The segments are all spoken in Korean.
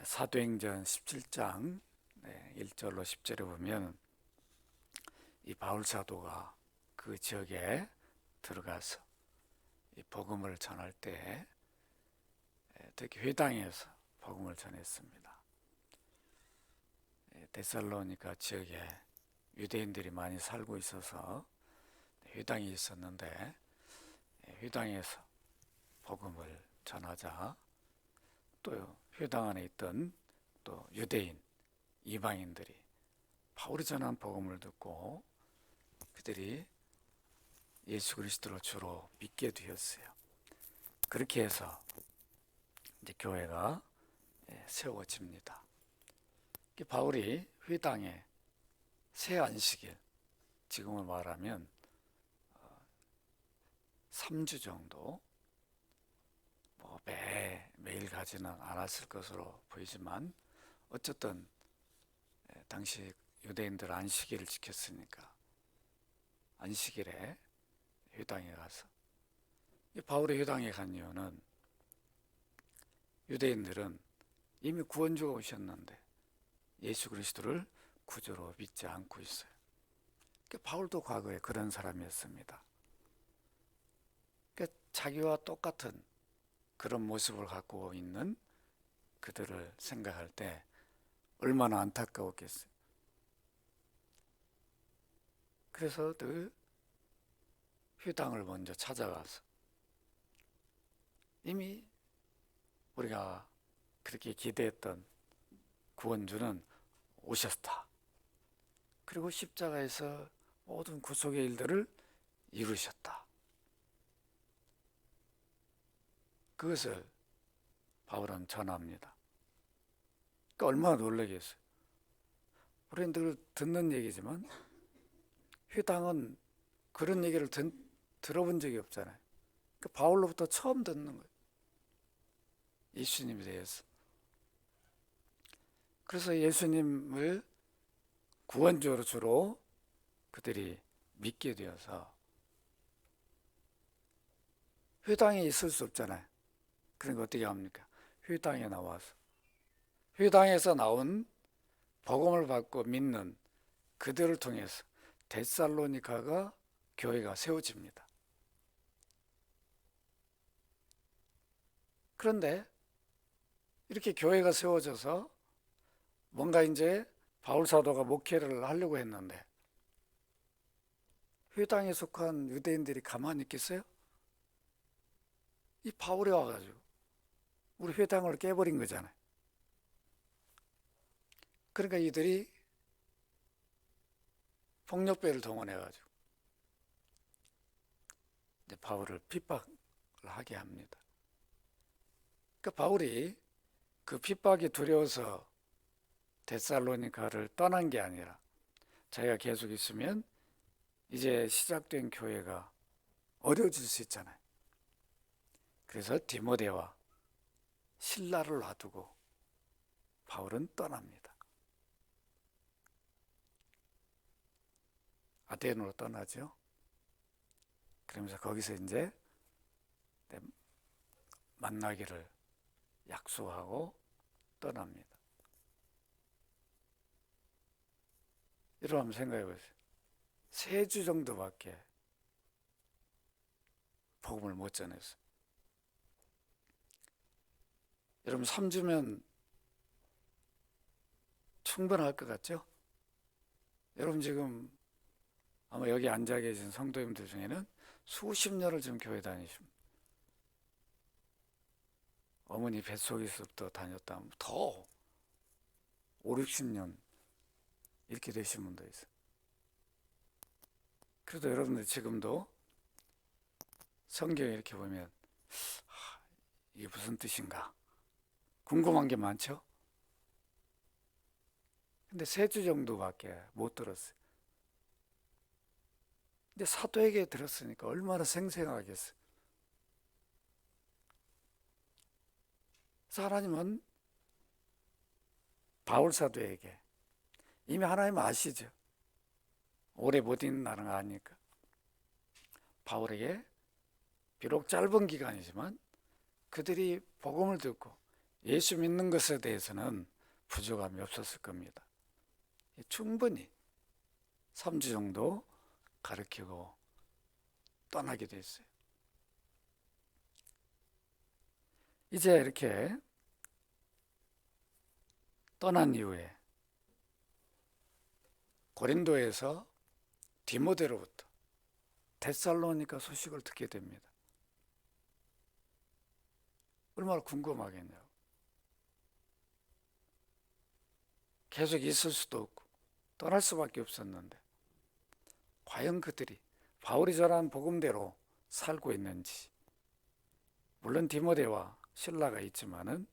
사도행전 17장 1절로 10절에 보면 이 바울 사도가 그 지역에 들어가서 이 복음을 전할 때 특히 회당에서 복음을 전했습니다. 데살로니가 지역에 유대인들이 많이 살고 있어서 회당이 있었는데 회당에서 복음을 전하자 또 회당 안에 있던 또 유대인 이방인들이 바울이 전한 복음을 듣고 그들이 예수 그리스도를 주로 믿게 되었어요. 그렇게 해서 이제 교회가 세워집니다. 바울이 회당에 새 안식일, 지금을 말하면 3주 정도 매일 가지는 않았을 것으로 보이지만 어쨌든 당시 유대인들 안식일을 지켰으니까 안식일에 회당에 가서 바울이 회당에 간 이유는 유대인들은 이미 구원주가 오셨는데 예수 그리스도를 구주로 믿지 않고 있어요. 바울도 과거에 그런 사람이었습니다. 자기와 똑같은 그런 모습을 갖고 있는 그들을 생각할 때 얼마나 안타까웠겠어요. 그래서 그 회당을 먼저 찾아가서 이미 우리가 그렇게 기대했던 구원주는 오셨다. 그리고 십자가에서 모든 구속의 일들을 이루셨다. 그것을 바울은 전합니다. 그러니까 얼마나 놀라겠어요. 우리는 늘 듣는 얘기지만 회당은 그런 얘기를 들어본 적이 없잖아요. 그러니까 바울로부터 처음 듣는 거예요. 예수님에 대해서. 그래서 예수님을 구원주로 주로 그들이 믿게 되어서 회당에 있을 수 없잖아요. 그러니까 어떻게 합니까? 회당에 나와서 회당에서 나온 복음을 받고 믿는 그들을 통해서 데살로니가가 교회가 세워집니다. 그런데 이렇게 교회가 세워져서 뭔가 이제 바울 사도가 목회를 하려고 했는데 회당에 속한 유대인들이 가만히 있겠어요? 이 바울이 와가지고 우리 회당을 깨버린 거잖아요. 그러니까 이들이 폭력배를 동원해가지고 이제 바울을 핍박을 하게 합니다. 그러니까 바울이 그 핍박이 두려워서 데살로니가를 떠난 게 아니라 자기가 계속 있으면 이제 시작된 교회가 어려워질 수 있잖아요. 그래서 디모데와 실라를 놔두고 바울은 떠납니다. 아테네로 떠나죠. 그러면서 거기서 이제 만나기를 약속하고 떠납니다. 여러분 한번 생각해 보세요. 3주 정도밖에 복음을 못 전했어요. 여러분 3주면 충분할 것 같죠? 여러분 지금 아마 여기 앉아 계신 성도님들 중에는 수십 년을 지금 교회 다니십니다. 어머니 뱃속에서부터 다녔다면 더 5, 60년 이렇게 되신 분도 있어요. 그래도 여러분들 지금도 성경에 이렇게 보면 이게 무슨 뜻인가 궁금한 게 많죠? 근데 3주 정도밖에 못 들었어요. 근데 사도에게 들었으니까 얼마나 생생하겠어요. 하나님은 바울 사도에게 이미 하나님 아시죠? 오래 못 있는 거 아니까 바울에게 비록 짧은 기간이지만 그들이 복음을 듣고 예수 믿는 것에 대해서는 부족함이 없었을 겁니다. 충분히 3주 정도 가르치고 떠나게 됐어요. 이제 이렇게 떠난 이후에 고린도에서 디모데로부터 데살로니가 소식을 듣게 됩니다. 얼마나 궁금하겠냐고. 계속 있을 수도 없고 떠날 수밖에 없었는데 과연 그들이 바울이 전한 복음대로 살고 있는지. 물론 디모데와 실라가 있지만은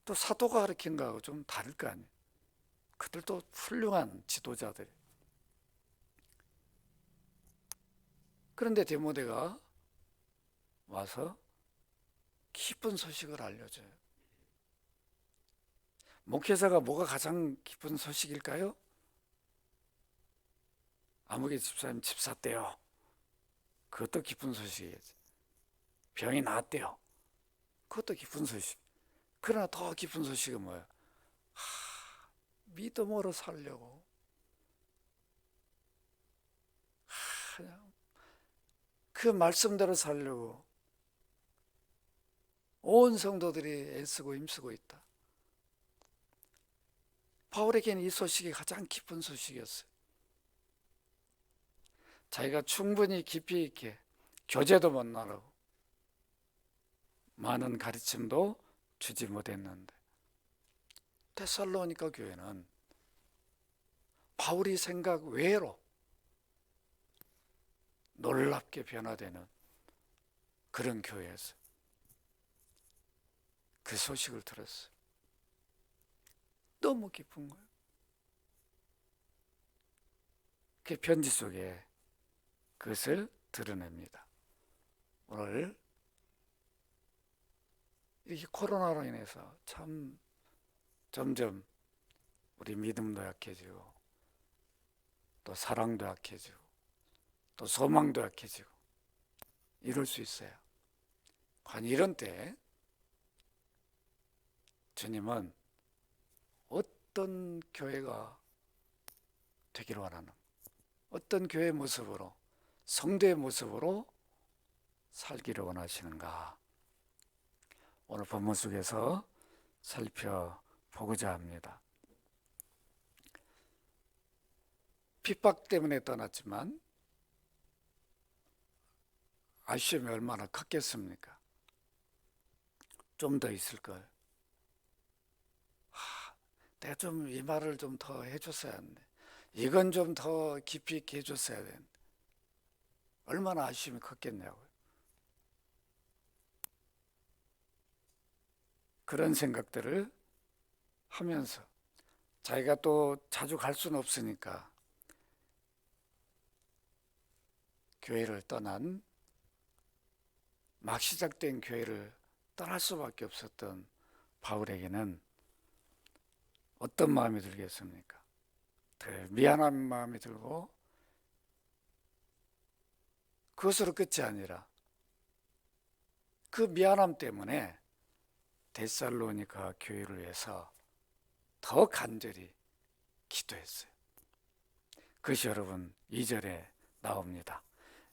또 사도가 가르친 거하고 좀 다를 거 아니에요. 그들도 훌륭한 지도자들. 그런데 디모데가 와서 기쁜 소식을 알려줘요. 목회자가 뭐가 가장 기쁜 소식일까요? 아무개 집사님 집 샀대요. 그것도 기쁜 소식이겠지. 병이 나았대요. 그것도 기쁜 소식. 그러나 더 기쁜 소식은 뭐예요? 믿음으로 살려고 그냥 그 말씀대로 살려고 온 성도들이 애쓰고 힘쓰고 있다. 바울에게는 이 소식이 가장 기쁜 소식이었어요. 자기가 충분히 깊이 있게 교제도 못 나누고 많은 가르침도 주지 못했는데 데살로니가 교회는 바울이 생각 외로 놀랍게 변화되는 그런 교회였어요. 그 소식을 들었어요. 너무 기쁜 거예요. 그 편지 속에 그것을 드러냅니다. 오늘 이렇게 코로나로 인해서 참 점점 우리 믿음도 약해지고 또 사랑도 약해지고 또 소망도 약해지고 이럴 수 있어요. 과연 이런 때 주님은 어떤 교회가 되기를 원하는, 어떤 교회의 모습으로, 성도의 모습으로 살기를 원하시는가? 오늘 본문 속에서 살펴보고자 합니다. 핍박 때문에 떠났지만 아쉬움이 얼마나 컸겠습니까? 좀 더 있을 걸. 내가 좀 이 말을 좀 더 해줬어야 했는데, 이건 좀 더 깊이 있게 해줬어야 되는데, 얼마나 아쉬움이 컸겠냐고요. 그런 생각들을 하면서 자기가 또 자주 갈 수는 없으니까 교회를 떠난, 막 시작된 교회를 떠날 수밖에 없었던 바울에게는 어떤 마음이 들겠습니까? 늘 미안한 마음이 들고, 그것으로 끝이 아니라 그 미안함 때문에 데살로니가 교회를 위해서 더 간절히 기도했어요. 그것이 여러분 2절에 나옵니다.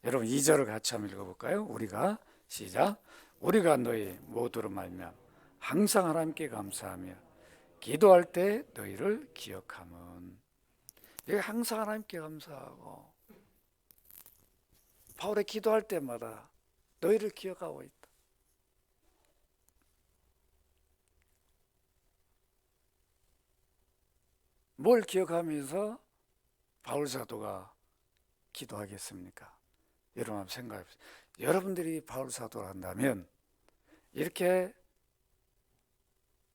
여러분 2절을 같이 한번 읽어볼까요? 우리가 시작. 우리가 너희 모두로 말미암아 항상 하나님께 감사하며 기도할 때 너희를 기억함은. 여기 항상 하나님께 감사하고 바울의 기도할 때마다 너희를 기억하고 있다. 뭘 기억하면서 바울 사도가 기도하겠습니까? 여러분 한번 생각해 보세요. 여러분들이 바울 사도를 한다면 이렇게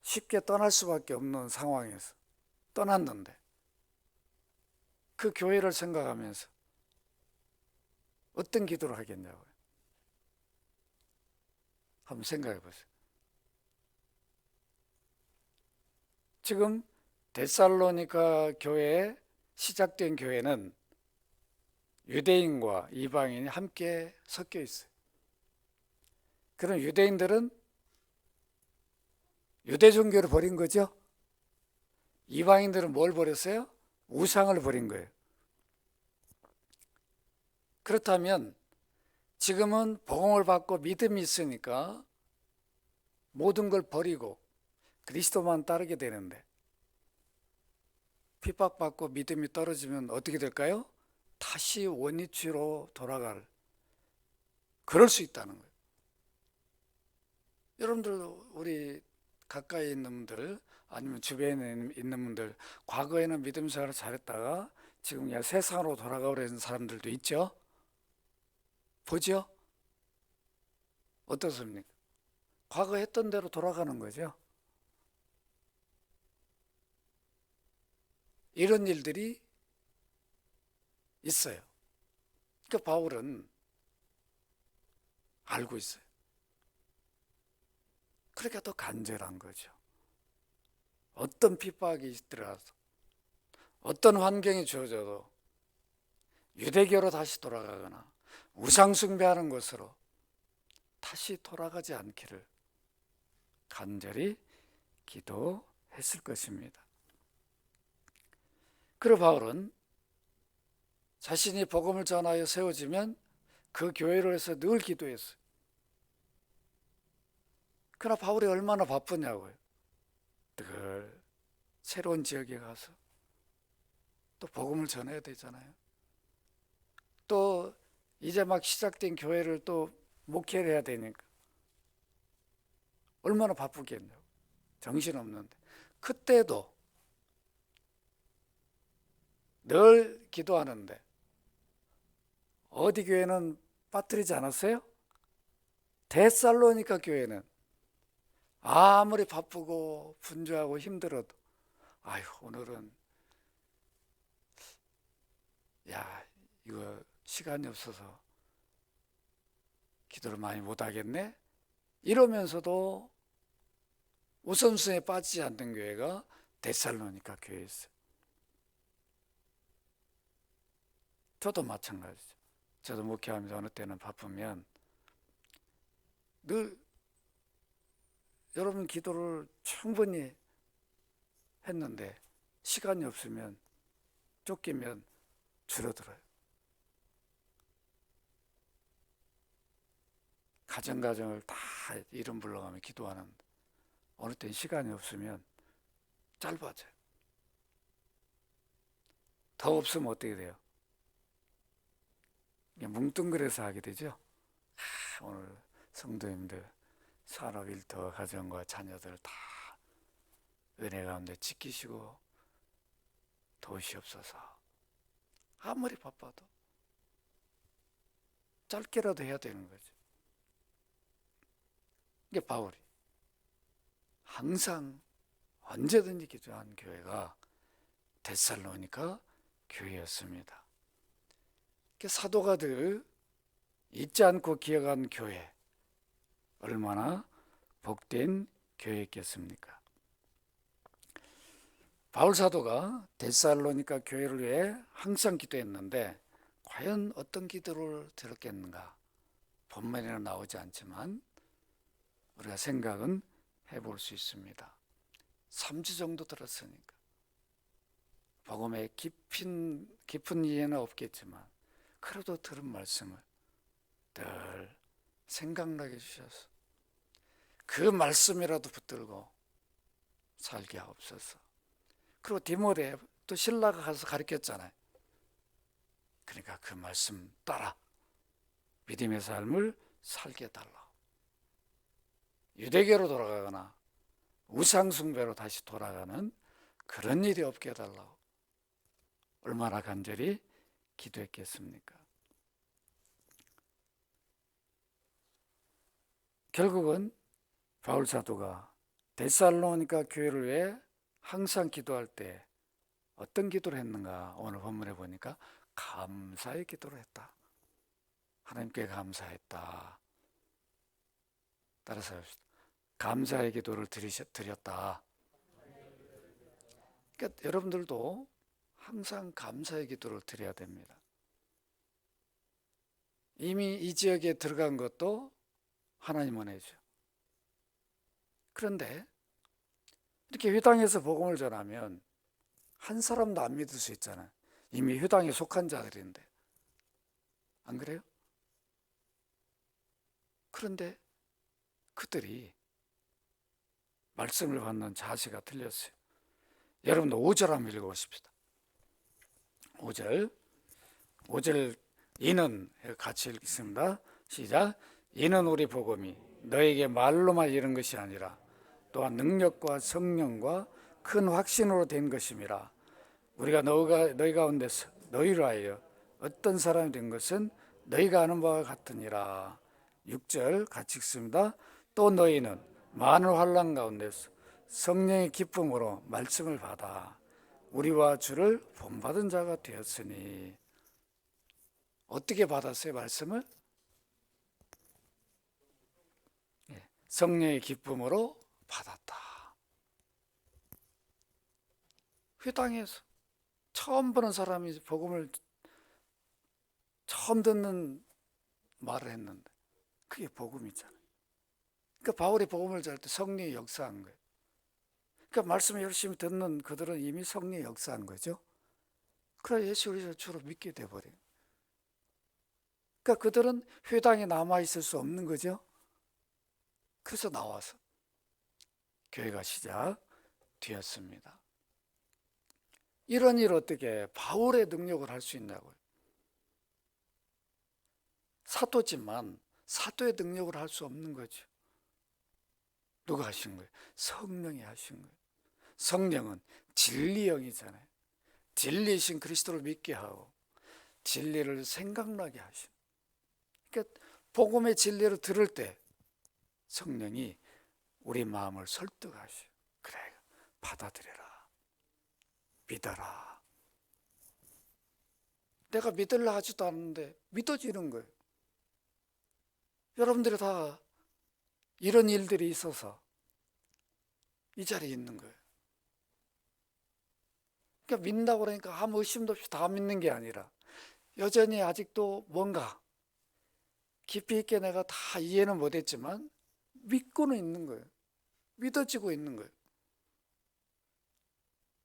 쉽게 떠날 수밖에 없는 상황에서 떠났는데 그 교회를 생각하면서 어떤 기도를 하겠냐고요. 한번 생각해 보세요. 지금 데살로니가 교회에 시작된 교회는 유대인과 이방인이 함께 섞여 있어요. 그런 유대인들은 유대 종교를 버린 거죠. 이방인들은 뭘 버렸어요? 우상을 버린 거예요. 그렇다면 지금은 복음을 받고 믿음이 있으니까 모든 걸 버리고 그리스도만 따르게 되는데, 핍박받고 믿음이 떨어지면 어떻게 될까요? 다시 원위치로 돌아갈, 그럴 수 있다는 거예요. 여러분들, 우리 가까이 있는 분들 아니면 주변에 있는 분들, 과거에는 믿음 생활을 잘했다가 지금 그냥 세상으로 돌아가려는 사람들도 있죠. 보죠? 어떻습니까? 과거 했던 대로 돌아가는 거죠. 이런 일들이 있어요. 그 바울은 알고 있어요. 그러니까 더 간절한 거죠. 어떤 핍박이 있더라도, 어떤 환경이 주어져도 유대교로 다시 돌아가거나 우상 숭배하는 것으로 다시 돌아가지 않기를 간절히 기도했을 것입니다. 그리고 바울은 자신이 복음을 전하여 세워지면 그 교회를 해서 늘 기도했어요. 그러나 바울이 얼마나 바쁘냐고요. 늘 새로운 지역에 가서 또 복음을 전해야 되잖아요. 또 이제 막 시작된 교회를 또 목회를 해야 되니까 얼마나 바쁘겠냐고. 정신없는데. 그때도 늘 기도하는데 어디 교회는 빠뜨리지 않았어요? 데살로니가 교회는 아무리 바쁘고 분주하고 힘들어도, 아유, 오늘은 야, 이거 시간이 없어서 기도를 많이 못하겠네? 이러면서도 우선순위에 빠지지 않는 교회가 데살로니가 교회였어요. 저도 마찬가지죠. 저도 목회하면서 어느 때는 바쁘면 늘 여러분 기도를 충분히 했는데 시간이 없으면, 쫓기면 줄어들어요. 가정을 다 이름 불러가며 기도하는데 어느 때는 시간이 없으면 짧아져요. 더 없으면 어떻게 돼요? 뭉뚱그려서 하게 되죠. 오늘 성도님들 산업 일터 가정과 자녀들 다 은혜 가운데 지키시고 도우시옵소서. 아무리 바빠도 짧게라도 해야 되는 거죠. 이게 바울이 항상 언제든지 기도한 교회가 데살로니가 교회였습니다. 사도가 늘 잊지 않고 기억한 교회, 얼마나 복된 교회였겠습니까? 바울 사도가 데살로니가 교회를 위해 항상 기도했는데 과연 어떤 기도를 드렸겠는가? 본문에는 나오지 않지만 우리가 생각은 해볼 수 있습니다. 3주 정도 들었으니까 복음의 깊은 이해는 없겠지만 그래도 들은 말씀을 늘 생각나게 해주셔서 그 말씀이라도 붙들고 살게 하옵소서. 그리고 디모데 또 신라가 가서 가르쳤잖아요. 그러니까 그 말씀 따라 믿음의 삶을 살게 해달라. 유대교로 돌아가거나 우상숭배로 다시 돌아가는 그런 일이 없게 해달라고 얼마나 간절히 기도했겠습니까? 결국은 바울 사도가 데살로니가 교회를 위해 항상 기도할 때 어떤 기도를 했는가? 오늘 본문에 보니까 감사의 기도를 했다. 하나님께 감사했다. 따라서 합시다. 감사의 기도를 드렸다. 그러니까 여러분들도 항상 감사의 기도를 드려야 됩니다. 이미 이 지역에 들어간 것도 하나님 은혜죠. 그런데 이렇게 회당에서 복음을 전하면 한 사람도 안 믿을 수 있잖아요. 이미 회당에 속한 자들인데. 안 그래요? 그런데 그들이 말씀을 받는 자세가 틀렸어요. 여러분도 5절 한번 읽어보십시다. 5절 이는 같이 읽겠습니다. 시작. 이는 우리 복음이 너에게 말로만 이른 것이 아니라 또한 능력과 성령과 큰 확신으로 된 것임이라. 우리가 너희 가운데서 너희를 하여 어떤 사람이 된 것은 너희가 아는 바와 같으니라. 6절 같이 읽습니다. 또 너희는 많은 환난 가운데서 성령의 기쁨으로 말씀을 받아 우리와 주를 본받은 자가 되었으니. 어떻게 받았어요, 말씀을? 성령의 기쁨으로 받았다. 회당에서 처음 보는 사람이 복음을 처음 듣는 말을 했는데 그게 복음이잖아요. 그러니까 바울이 복음을 전할 때 성령이 역사한 거예요. 그러니까 말씀을 열심히 듣는 그들은 이미 성령이 역사한 거죠. 그래서 예수 그리스도를 주로 믿게 돼버려요. 그러니까 그들은 회당에 남아있을 수 없는 거죠. 그래서 나와서 교회가 시작되었습니다. 이런 일 어떻게 바울의 능력을 할 수 있냐고요. 사도지만 사도의 능력을 할 수 없는 거죠. 누가 하신 거예요? 성령이 하신 거예요. 성령은 진리영이잖아요. 진리이신 그리스도를 믿게 하고 진리를 생각나게 하신. 그러니까 복음의 진리를 들을 때 성령이 우리 마음을 설득하셔. 그래, 받아들여라. 믿어라. 내가 믿으려 하지도 않는데 믿어지는 거예요. 여러분들이 다 이런 일들이 있어서 이 자리에 있는 거예요. 그러니까 믿는다고 그러니까 아무 의심도 없이 다 믿는 게 아니라 여전히 아직도 뭔가 깊이 있게 내가 다 이해는 못했지만 믿고는 있는 거예요. 믿어지고 있는 거예요.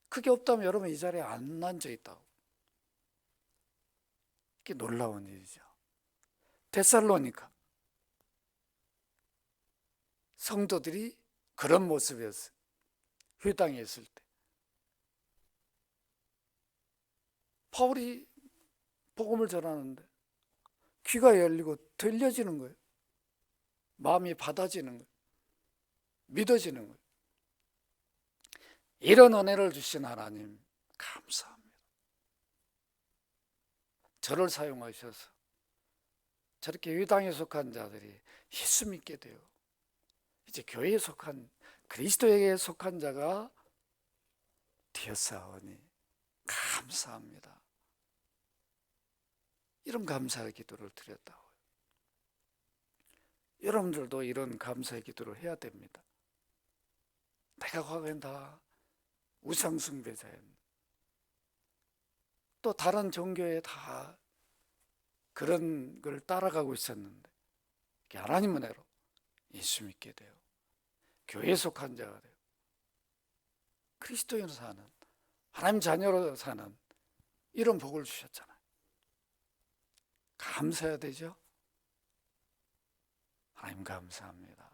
그게 없다면 여러분 이 자리에 안 앉아 있다고. 이게 놀라운 일이죠. 데살로니가 성도들이 그런 모습이었어요. 회당에 있을 때 바울이 복음을 전하는데 귀가 열리고 들려지는 거예요. 마음이 받아지는 거예요. 믿어지는 거예요. 이런 은혜를 주신 하나님 감사합니다. 저를 사용하셔서 저렇게 회당에 속한 자들이 예수 믿게 돼요. 이제 교회에 속한 그리스도에게 속한 자가 되었사오니 감사합니다. 이런 감사의 기도를 드렸다고요. 여러분들도 이런 감사의 기도를 해야 됩니다. 내가 과거엔 다 우상숭배자였는데 또 다른 종교에 다 그런 걸 따라가고 있었는데 하나님 은혜로 예수 믿게 돼요. 교회에 속한 자가 돼요. 그리스도인으로 사는, 하나님 자녀로 사는 이런 복을 주셨잖아요. 감사해야 되죠. 하나님 감사합니다.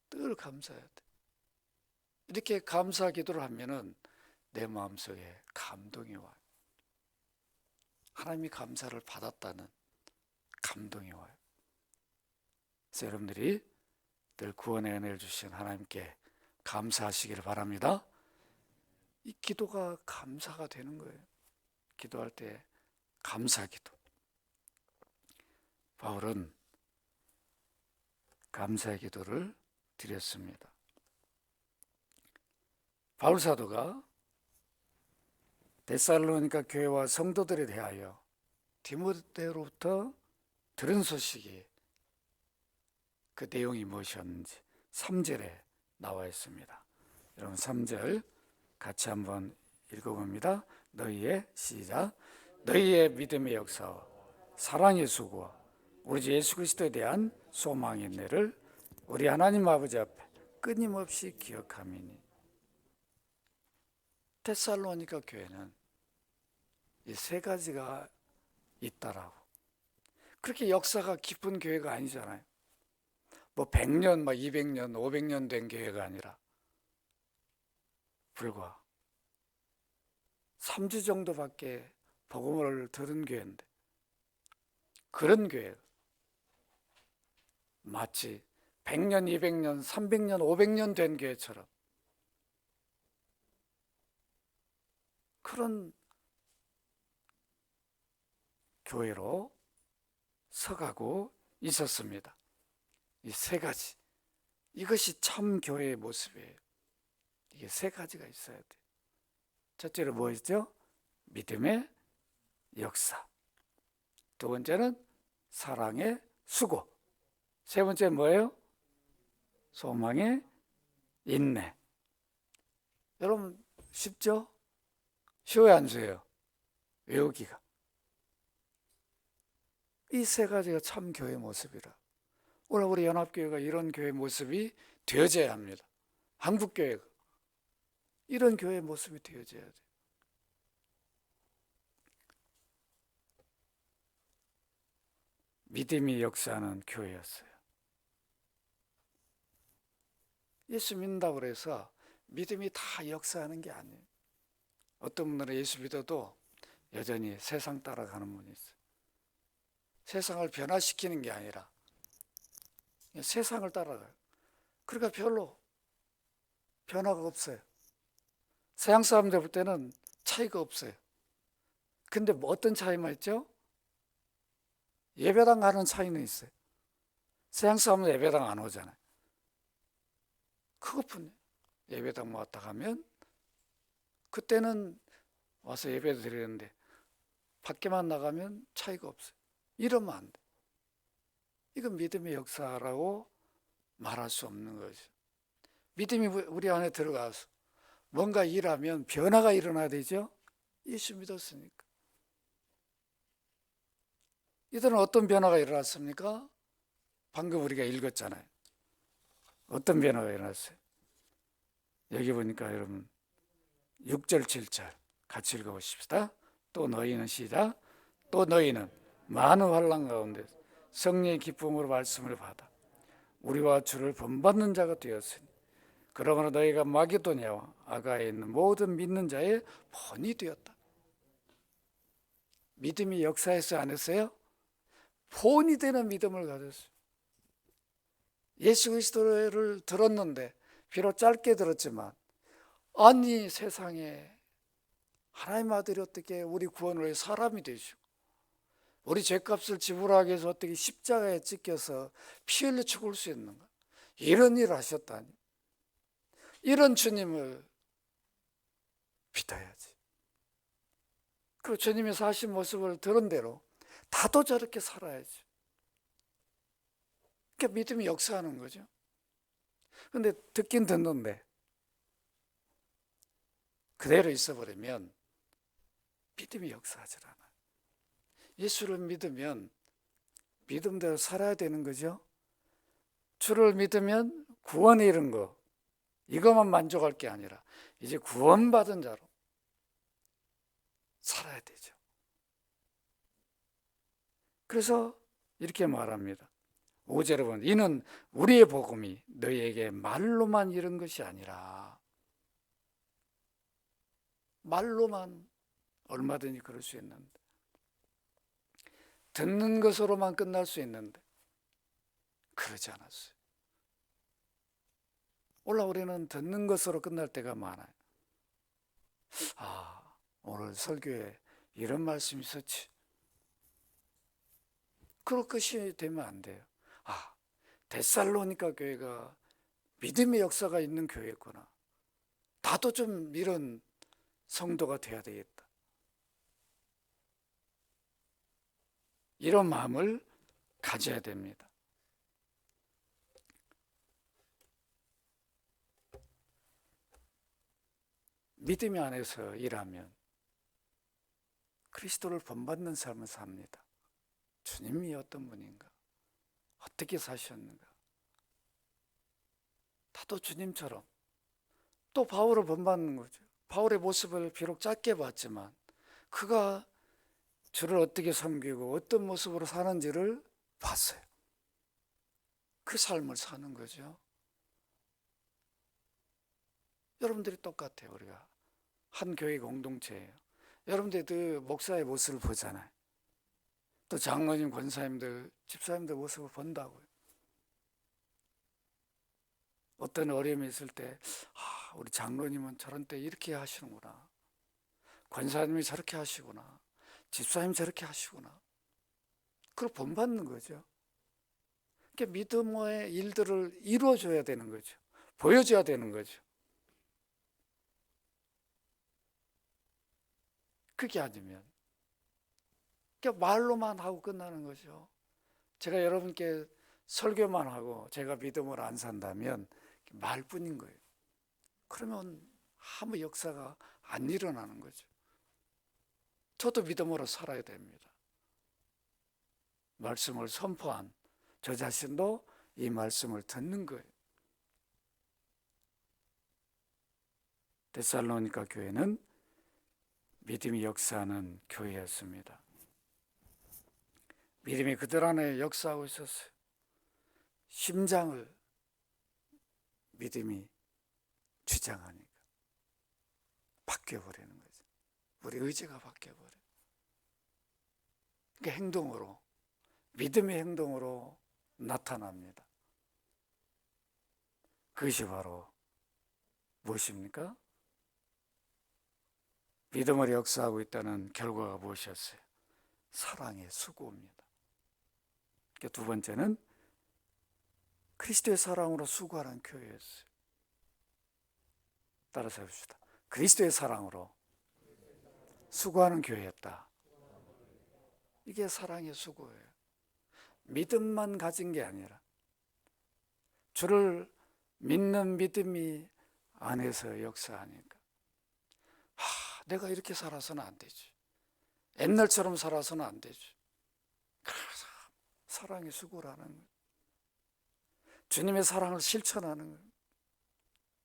늘 감사해야 돼. 이렇게 감사 기도를 하면은 내 마음속에 감동이 와요. 하나님이 감사를 받았다는 감동이 와요. 그래서 여러분들이 늘 구원의 은혜를 주신 하나님께 감사하시기를 바랍니다. 이 기도가 감사가 되는 거예요. 기도할 때 감사 기도. 바울은 감사의 기도를 드렸습니다. 바울 사도가 데살로니가 교회와 성도들에 대하여 디모데로부터 들은 소식이 그 내용이 무엇이었는지 3절에 나와 있습니다. 여러분 3절 같이 한번 읽어봅니다. 너희의 시작. 너희의 믿음의 역사와 사랑의 수고와 우리 주 예수 그리스도에 대한 소망의 은혜를 우리 하나님 아버지 앞에 끊임없이 기억함이니. 데살로니가 교회는 이 세 가지가 있다라고. 그렇게 역사가 깊은 교회가 아니잖아요. 뭐 100년, 200년, 500년 된 교회가 아니라 불과 3주 정도밖에 복음을 들은 교회인데, 그런 교회 마치 100년, 200년, 300년, 500년 된 교회처럼 그런 교회로 서가고 있었습니다. 이 세 가지, 이것이 참 교회의 모습이에요. 이게 세 가지가 있어야 돼요. 첫째로 뭐였죠? 믿음의 역사. 두 번째는 사랑의 수고. 세 번째는 뭐예요? 소망의 인내. 여러분 쉽죠? 쉬워요, 안 쉬워요? 외우기가. 이 세 가지가 참 교회 모습이라. 오늘 우리 연합교회가 이런 교회 모습이 되어져야 합니다. 한국교회가 이런 교회 모습이 되어져야 돼요. 믿음이 역사하는 교회였어요. 예수 믿는다고 해서 믿음이 다 역사하는 게 아니에요. 어떤 분들은 예수 믿어도 여전히 세상 따라가는 분이 있어요. 세상을 변화시키는 게 아니라 세상을 따라가요. 그러니까 별로 변화가 없어요. 서양 사람들 볼 때는 차이가 없어요. 근데 뭐 어떤 차이만 있죠? 예배당 가는 차이는 있어요. 서양 사람은 예배당 안 오잖아요. 그것뿐이에요. 예배당 왔다 가면 그때는 와서 예배도 드리는데 밖에만 나가면 차이가 없어요. 이러면 안 돼. 이건 믿음의 역사라고 말할 수 없는 거죠. 믿음이 우리 안에 들어가서 뭔가 일하면 변화가 일어나야 되죠. 예수 믿었으니까. 이들은 어떤 변화가 일어났습니까? 방금 우리가 읽었잖아요. 어떤 변화가 일어났어요? 여기 보니까 여러분 6절 7절 같이 읽어보십시다. 또 너희는 시작. 또 너희는 많은 환난 가운데 성령의 기쁨으로 말씀을 받아 우리와 주를 본받는 자가 되었으니 그러므로 너희가 마게도냐와 아가에 있는 모든 믿는 자의 본이 되었다. 믿음이 역사에서 안 했어요? 본이 되는 믿음을 가졌어요. 예수 그리스도를 들었는데 비록 짧게 들었지만 아니 세상에 하나님 아들이 어떻게 우리 구원을 위해 사람이 되시고 우리 죄값을 지불하기 위해서 어떻게 십자가에 찍혀서 피 흘려 죽을 수 있는가? 이런 일을 하셨다니. 이런 주님을 믿어야지. 그리고 주님이 사신 모습을 들은 대로 나도 저렇게 살아야지. 그러니까 믿음이 역사하는 거죠. 근데 듣긴 듣는데 그대로 있어버리면 믿음이 역사하지 않아요. 예수를 믿으면 믿음대로 살아야 되는 거죠. 주를 믿으면 구원에 이른 거 이것만 만족할 게 아니라 이제 구원받은 자로 살아야 되죠. 그래서 이렇게 말합니다. 5절에 보면 이는 우리의 복음이 너희에게 말로만 이른 것이 아니라 말로만 얼마든지 그럴 수 있는데 듣는 것으로만 끝날 수 있는데 그러지 않았어요. 원래 우리는 듣는 것으로 끝날 때가 많아요. 아, 오늘 설교에 이런 말씀이 있었지. 그럴 것이 되면 안 돼요. 아, 데살로니가 교회가 믿음의 역사가 있는 교회였구나. 나도 좀 이런 성도가 돼야 되겠다. 이런 마음을 가져야 됩니다. 믿음이 안에서 일하면 그리스도를 본받는 삶을 삽니다. 주님이 어떤 분인가? 어떻게 사셨는가? 나도 주님처럼 또 바울을 본받는 거죠. 바울의 모습을 비록 짧게 봤지만 그가 주를 어떻게 섬기고 어떤 모습으로 사는지를 봤어요. 그 삶을 사는 거죠. 여러분들이 똑같아요. 우리가 한 교회 공동체예요. 여러분들도 목사의 모습을 보잖아요. 또 장로님, 권사님들, 집사님들 모습을 본다고요. 어떤 어려움이 있을 때 우리 장로님은 저런 때 이렇게 하시는구나, 권사님이 저렇게 하시구나, 집사님이 저렇게 하시구나, 그걸 본받는 거죠. 그러니까 믿음의 일들을 이루어줘야 되는 거죠. 보여줘야 되는 거죠. 그게 아니면 그냥 말로만 하고 끝나는 거죠. 제가 여러분께 설교만 하고 제가 믿음을 안 산다면 말뿐인 거예요. 그러면 아무 역사가 안 일어나는 거죠. 저도 믿음으로 살아야 됩니다. 말씀을 선포한 저 자신도 이 말씀을 듣는 거예요. 데살로니가 교회는 믿음이 역사하는 교회였습니다. 믿음이 그들 안에 역사하고 있었어요. 심장을 믿음이 주장하니까 바뀌어버리는 거죠. 우리 의지가 바뀌어버려요. 그러니까 행동으로, 믿음의 행동으로 나타납니다. 그것이 바로 무엇입니까? 믿음을 역사하고 있다는 결과가 무엇이었어요? 사랑의 수고입니다. 두 번째는 그리스도의 사랑으로 수고하는 교회였어요. 따라서 해봅시다. 그리스도의 사랑으로 수고하는 교회였다. 이게 사랑의 수고예요. 믿음만 가진 게 아니라 주를 믿는 믿음이 안에서 역사하니까 내가 이렇게 살아서는 안 되지, 옛날처럼 살아서는 안 되지. 그래서 사랑의 수고라는 거예요. 주님의 사랑을 실천하는 거예요.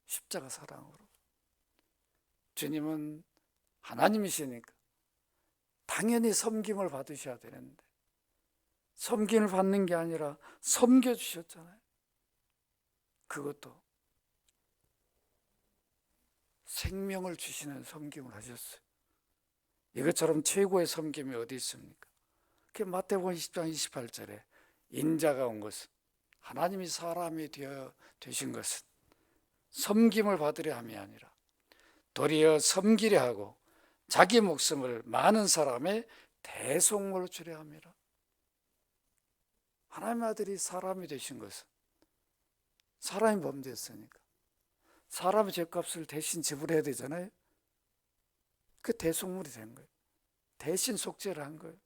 십자가 사랑으로. 주님은 하나님이시니까 당연히 섬김을 받으셔야 되는데 섬김을 받는 게 아니라 섬겨주셨잖아요. 그것도 생명을 주시는 섬김을 하셨어요. 이것처럼 최고의 섬김이 어디 있습니까? 그 마태복음 20장 28절에 인자가 온 것은, 하나님이 사람이 되신 것은 섬김을 받으려 함이 아니라 도리어 섬기려 하고 자기 목숨을 많은 사람의 대속물로 주려 함이라. 하나님의 아들이 사람이 되신 것은 사람이 범죄했으니까 사람의 죄값을 대신 지불해야 되잖아요. 그 대속물이 된 거예요. 대신 속죄를 한 거예요.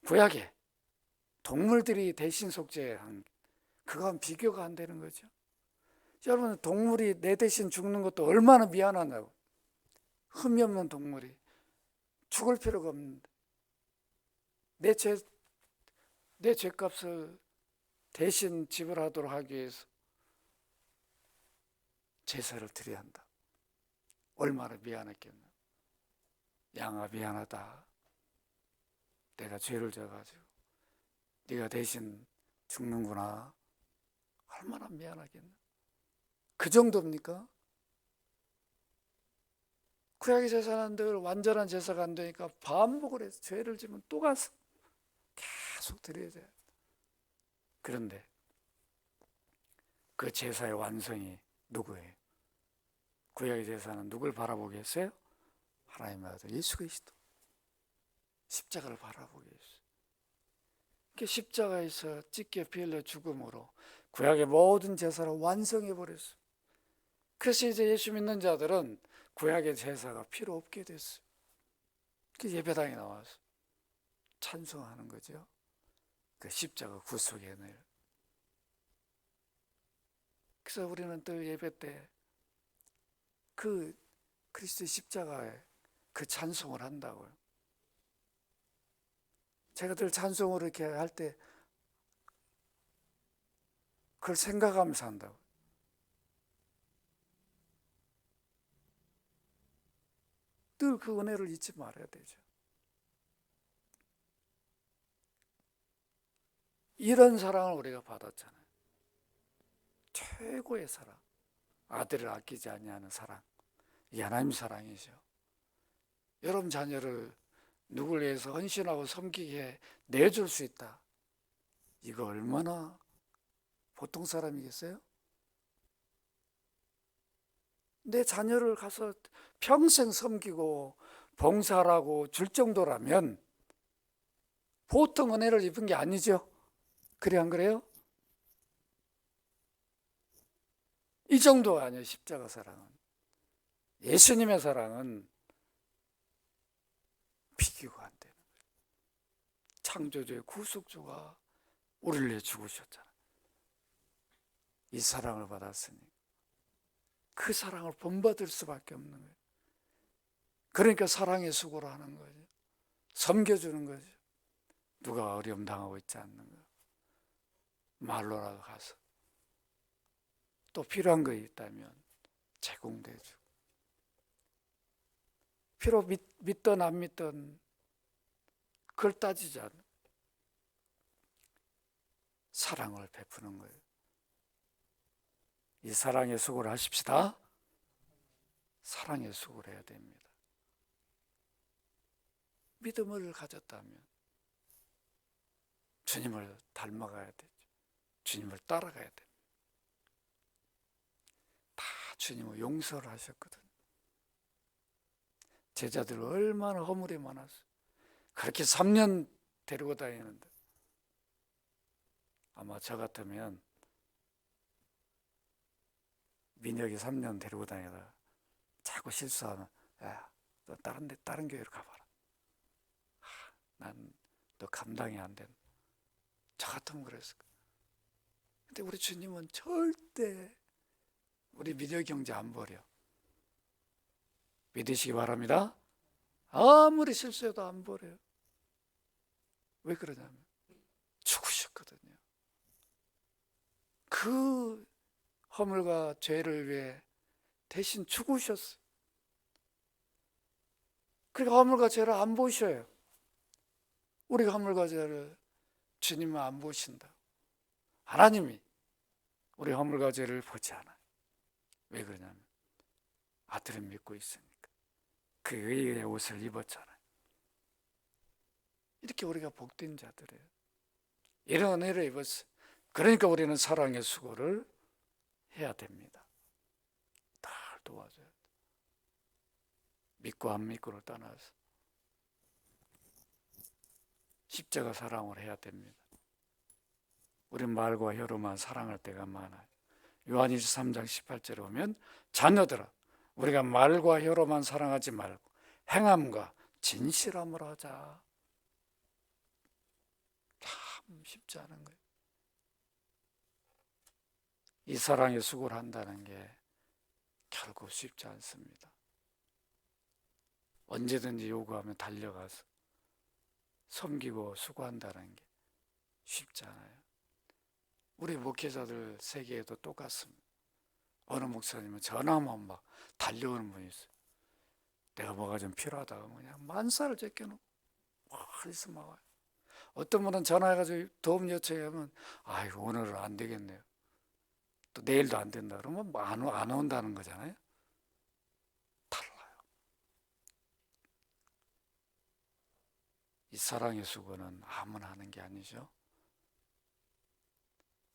구약에 동물들이 대신 속죄한, 그건 비교가 안 되는 거죠. 여러분, 동물이 내 대신 죽는 것도 얼마나 미안하냐고. 흠이 없는 동물이 죽을 필요가 없는데 내 죄값을 대신 지불하도록 하기 위해서 제사를 드려야 한다. 얼마나 미안했겠나. 양아, 미안하다. 내가 죄를 져가지고 네가 대신 죽는구나. 얼마나 미안하겠나. 그 정도입니까? 구약의 제사장들 완전한 제사가 안 되니까 반복을 해서 죄를 지면 또 가서 계속 드려야 돼요. 그런데 그 제사의 완성이 누구예요? 구약의 제사는 누굴 바라보게 했어요? 하나님의 아들 예수 그리스도, 십자가를 바라보게 했어요. 그 십자가에서 찢겨 피 흘려 죽음으로 구약의 모든 제사를 완성해 버렸어요. 그래서 이제 예수 믿는 자들은 구약의 제사가 필요 없게 됐어요. 그 예배당에 나와서 찬송하는 거죠. 그 십자가 구속의 은혜를. 그래서 우리는 또 예배 때 그 그리스도의 십자가에 그 찬송을 한다고요. 제가 늘 찬송을 이렇게 할 때 그걸 생각하면서 한다고. 늘 그 은혜를 잊지 말아야 되죠. 이런 사랑을 우리가 받았잖아요. 최고의 사랑. 아들을 아끼지 아니하는 사랑. 이 하나님 사랑이죠. 여러분 자녀를 누굴 위해서 헌신하고 섬기게 내줄 수 있다. 이거 얼마나 보통 사람이겠어요? 내 자녀를 가서 평생 섬기고 봉사하고 줄 정도라면 보통 은혜를 입은 게 아니죠. 그래 안 그래요? 이 정도가 아니에요. 십자가 사랑은. 예수님의 사랑은 비교가 안 되는 거예요. 창조주의 구속주가 우리를 위해 죽으셨잖아요. 이 사랑을 받았으니 그 사랑을 본받을 수밖에 없는 거예요. 그러니까 사랑의 수고를 하는 거죠. 섬겨주는 거죠. 누가 어려움 당하고 있지 않는 거예요. 말로라도 가서 또 필요한 거 있다면 제공돼주고, 필요 믿던 안 믿던 그걸 따지지 않는 사랑을 베푸는 거예요. 이 사랑의 수고를 하십시다. 사랑의 수고를 해야 됩니다. 믿음을 가졌다면 주님을 닮아가야 되죠. 주님을 따라가야 됩니다. 다 주님은 용서를 하셨거든요. 제자들 얼마나 허물이 많았어요. 그렇게 3년 데리고 다니는데 아마 저 같으면 민혁이 3년 데리고 다니다가 자꾸 실수하면, 야, 너 다른 교회로 가봐라. 난 너 감당이 안 된다. 저 같으면 그랬을 거야. 근데 우리 주님은 절대 우리 민혁이 형제 안 버려. 믿으시기 바랍니다. 아무리 실수해도 안 버려요. 왜 그러냐면 죽으셨거든요. 그 허물과 죄를 위해 대신 죽으셨어요. 그러니까 허물과 죄를 안 보셔요. 우리가 허물과 죄를 주님은 안 보신다. 하나님이 우리 허물과 죄를 보지 않아요. 왜 그러냐면 아들을 믿고 있으니까. 그 의의 옷을 입었잖아요. 이렇게 우리가 복된 자들이에요. 이런 은혜를 입었어요. 그러니까 우리는 사랑의 수고를 해야 됩니다. 다 도와줘야 돼. 믿고 안 믿고를 떠나서 십자가 사랑을 해야 됩니다. 우리 말과 혀로만 사랑할 때가 많아요. 요한일서 3장 18절에 보면 자녀들아 우리가 말과 혀로만 사랑하지 말고 행함과 진실함으로 하자. 참 쉽지 않은 거예요. 이 사랑의 수고를 한다는 게 결국 쉽지 않습니다. 언제든지 요구하면 달려가서 섬기고 수고한다는 게 쉽지 않아요. 우리 목회자들 세계에도 똑같습니다. 어느 목사님은 전화만 막 달려오는 분이 있어요. 내가 뭐가 좀 필요하다고 그냥 만사를 제껴놓고 멀리서 막 와요. 어떤 분은 전화해가지고 도움 요청하면 아이고 오늘은 안 되겠네요. 또 내일도 안 된다 그러면 안 온다는 거잖아요. 달라요. 이 사랑의 수고는 아무나 하는 게 아니죠.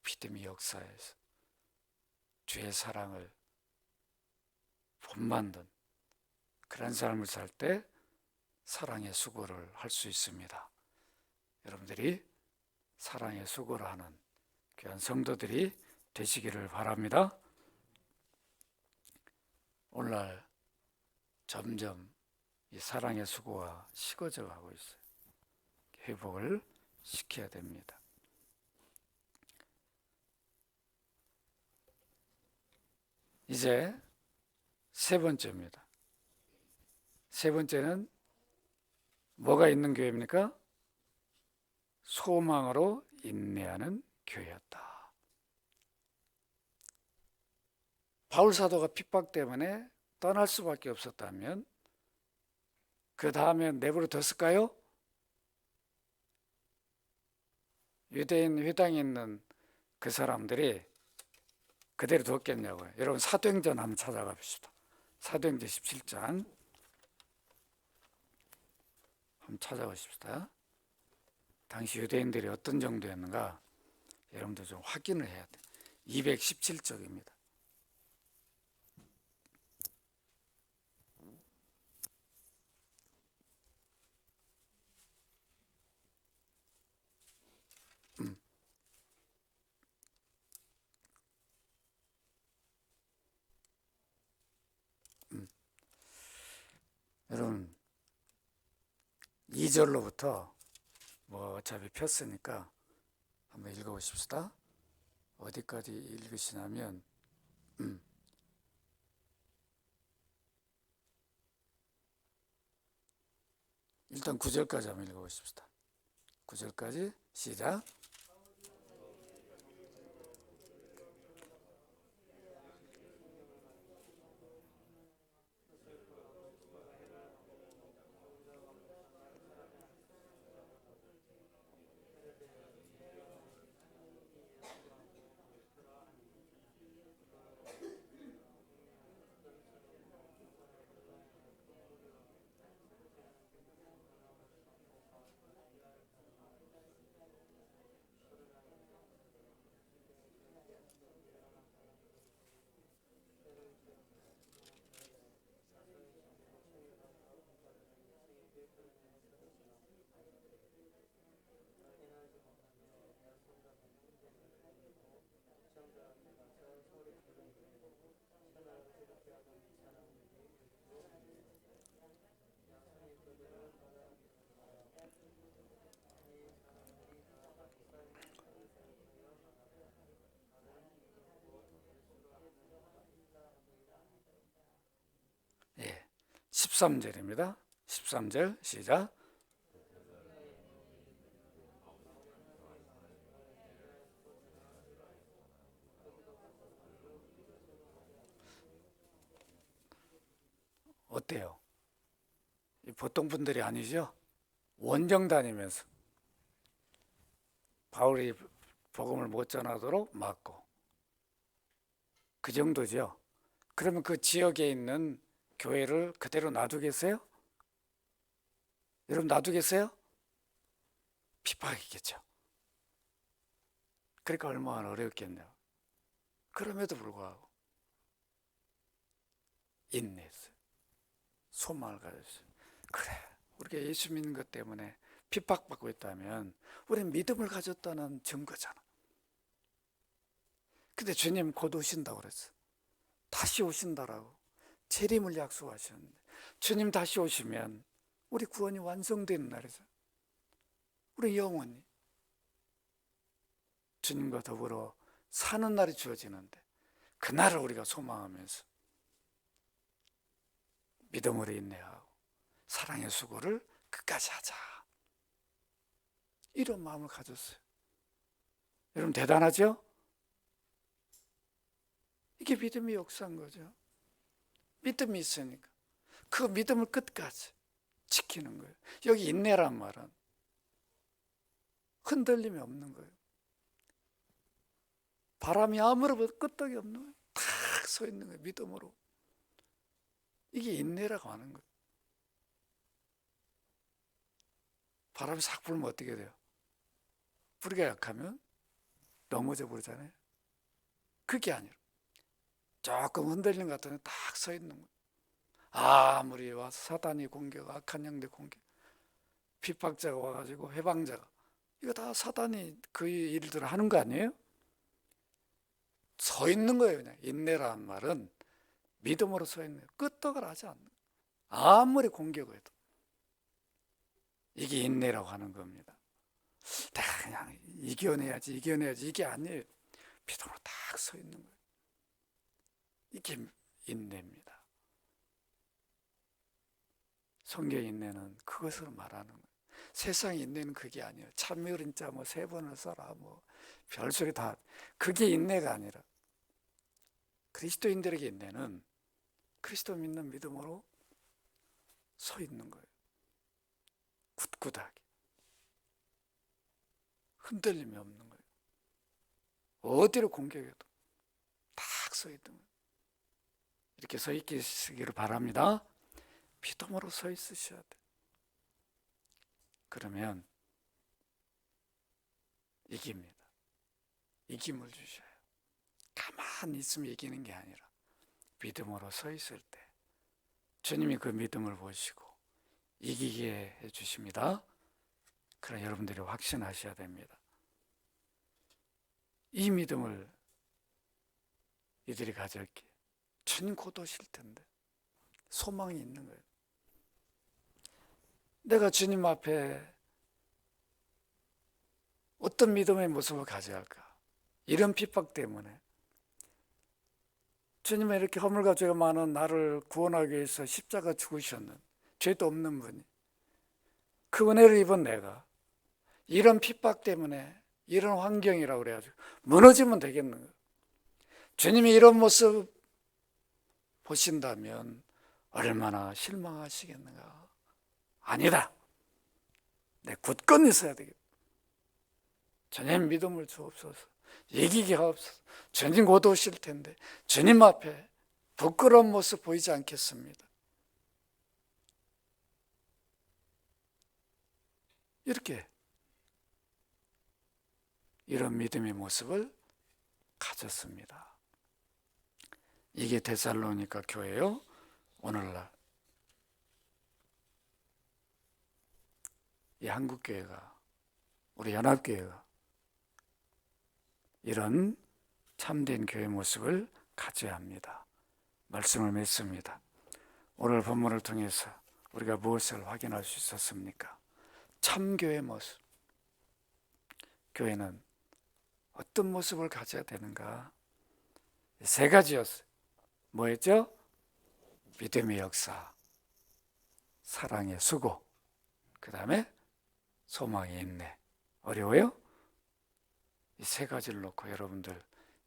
믿음의 역사에서 주의 사랑을 본받는 그런 삶을 살 때 사랑의 수고를 할 수 있습니다. 여러분들이 사랑의 수고를 하는 귀한 성도들이 되시기를 바랍니다. 오늘날 점점 이 사랑의 수고가 식어져 가고 있어요. 회복을 시켜야 됩니다. 이제 세 번째입니다. 세 번째는 뭐가 있는 교회입니까? 소망으로 인내하는 교회였다. 바울 사도가 핍박 때문에 떠날 수밖에 없었다면 그 다음에 내버려 뒀을까요? 유대인 회당에 있는 그 사람들이 그대로 뒀겠냐고요. 여러분 사도행전 한번 찾아가 봅시다. 사도행전 17장 한번 찾아보십시다. 당시 유대인들이 어떤 정도였는가 여러분들 좀 확인을 해야 돼. 217쪽입니다. 여러분 2절로부터 뭐 어차피 폈으니까 한번 읽어보십시다. 어디까지 읽으시냐면 일단 9절까지 한번 읽어보십시다. 9절까지 시작. 예, 13절입니다. 13절 시작. 어때요? 보통 분들이 아니죠? 원정 다니면서 바울이 복음을 못 전하도록 막고 그 정도죠. 그러면 그 지역에 있는 교회를 그대로 놔두겠어요? 여러분 놔두겠어요? 핍박이겠죠. 그러니까 얼마나 어렵겠냐. 그럼에도 불구하고 인내했어요. 소망을 가졌어요. 그래, 우리가 예수 믿는 것 때문에 핍박받고 있다면 우리는 믿음을 가졌다는 증거잖아. 근데 주님 곧 오신다고 그랬어. 다시 오신다라고 재림을 약속하셨는데 주님 다시 오시면 우리 구원이 완성되는 날이죠. 우리 영혼이 주님과 더불어 사는 날이 주어지는데 그날을 우리가 소망하면서 믿음으로 인내하고 사랑의 수고를 끝까지 하자. 이런 마음을 가졌어요. 여러분 대단하죠? 이게 믿음의 역사인 거죠. 믿음이 있으니까 그 믿음을 끝까지 지키는 거예요. 여기 인내란 말은 흔들림이 없는 거예요. 바람이 아무런 끄떡이 없는 거예요. 탁 서 있는 거예요. 믿음으로. 이게 인내라고 하는 거예요. 바람이 싹 불면 어떻게 돼요? 뿌리가 약하면 넘어져 버리잖아요. 그게 아니라 조금 흔들림 같은 딱 서 있는 거예요. 아무리 와서 사단이 공격, 악한 영들 공격, 핍박자가 와가지고 해방자가 이거 다 사단이 그 일들을 하는 거 아니에요? 서 있는 거예요. 그냥 인내라는 말은 믿음으로 서 있는 거예요. 끄떡을 하지 않는 거예요. 아무리 공격을 해도 이게 인내라고 하는 겁니다. 내가 그냥 이겨내야지 이게 아니에요. 믿음으로 딱 서 있는 거예요. 이게 인내입니다. 성경 인내는 그것을 말하는 거예요. 세상 인내는 그게 아니에요. 참미 어린 자 뭐 3번을 써라 뭐 별소리 다 그게 인내가 아니라 그리스도인들에게 있는 그리스도 믿는 믿음으로 서 있는 거예요. 굳굳하게. 흔들림이 없는 거예요. 어디로 공격해도 딱 서 있는 거예요. 이렇게 서 있기를 바랍니다. 믿음으로 서 있으셔야 돼요. 그러면 이깁니다. 이김을 주셔요. 가만히 있으면 이기는 게 아니라 믿음으로 서 있을 때 주님이 그 믿음을 보시고 이기게 해주십니다. 그러나 여러분들이 확신하셔야 됩니다. 이 믿음을 이들이 가졌기에 주님 곧 오실 텐데 소망이 있는 거예요. 내가 주님 앞에 어떤 믿음의 모습을 가져야 할까? 이런 핍박 때문에 주님의 이렇게 허물과 죄가 많은 나를 구원하기 위해서 십자가 죽으셨는 죄도 없는 분이 그 은혜를 입은 내가 이런 핍박 때문에 이런 환경이라고 그래가지고 무너지면 되겠는가? 주님이 이런 모습 보신다면 얼마나 실망하시겠는가? 아니다. 내 굳건히 서야 되겠다. 주님 믿음을 주옵소서. 이기게 하옵소서. 주님 곧 오실 텐데 주님 앞에 부끄러운 모습 보이지 않겠습니다. 이렇게 이런 믿음의 모습을 가졌습니다. 이게 데살로니가 교회요. 오늘날 이 한국교회가 우리 연합교회가 이런 참된 교회 모습을 가져야 합니다. 말씀을 맺습니다. 오늘 본문을 통해서 우리가 무엇을 확인할 수 있었습니까? 참교회 모습. 교회는 어떤 모습을 가져야 되는가? 세 가지였어요. 뭐였죠? 믿음의 역사, 사랑의 수고, 그 다음에 소망의 인내. 어려워요? 이 세 가지를 놓고 여러분들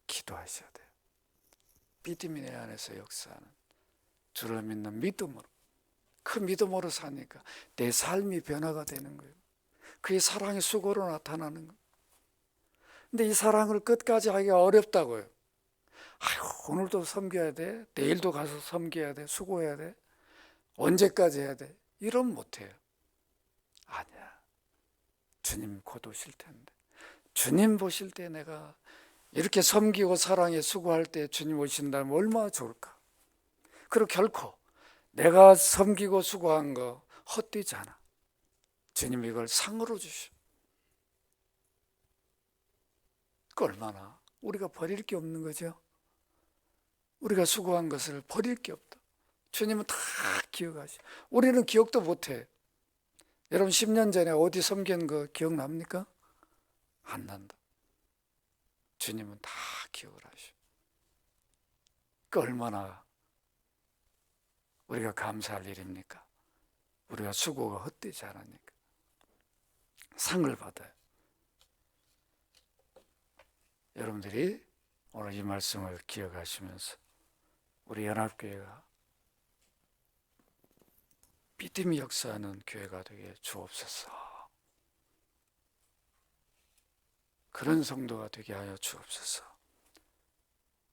기도하셔야 돼요. 믿음이 내 안에서 역사하는 주를 믿는 믿음으로, 그 믿음으로 사니까 내 삶이 변화가 되는 거예요. 그게 사랑의 수고로 나타나는 거예요. 근데 이 사랑을 끝까지 하기가 어렵다고요. 아유, 오늘도 섬겨야 돼, 내일도 가서 섬겨야 돼, 수고해야 돼, 언제까지 해야 돼, 이러면 못해요. 아니야, 주님 곧 오실 텐데 주님 보실 때 내가 이렇게 섬기고 사랑에 수고할 때 주님 오신다면 얼마나 좋을까. 그리고 결코 내가 섬기고 수고한 거 헛되지 않아. 주님 이걸 상으로 주셔. 그 얼마나 우리가 버릴 게 없는 거죠. 우리가 수고한 것을 버릴 게 없다. 주님은 다 기억하시오. 우리는 기억도 못해. 여러분 10년 전에 어디 섬긴 거 기억납니까? 안 난다. 주님은 다 기억을 하시오. 그 얼마나 우리가 감사할 일입니까? 우리가 수고가 헛되지 않으니까 상을 받아요. 여러분들이 오늘 이 말씀을 기억하시면서 우리 연합교회가 믿음이 역사하는 교회가 되게 주옵소서. 그런 성도가 되게 하여 주옵소서.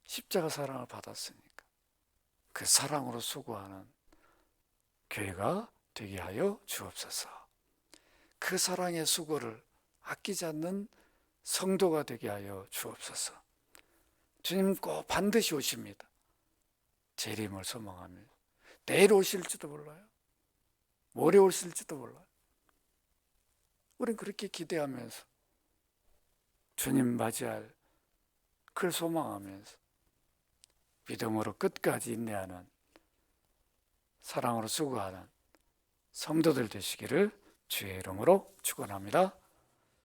십자가 사랑을 받았으니까 그 사랑으로 수고하는 교회가 되게 하여 주옵소서. 그 사랑의 수고를 아끼지 않는 성도가 되게 하여 주옵소서. 주님 꼭 반드시 오십니다. 재림을 소망하며 내일 오실지도 몰라요. 모레 오실지도 몰라요. 우린 그렇게 기대하면서 주님 맞이할 그걸 소망하면서 믿음으로 끝까지 인내하는 사랑으로 수고하는 성도들 되시기를 주의 이름으로 축원합니다.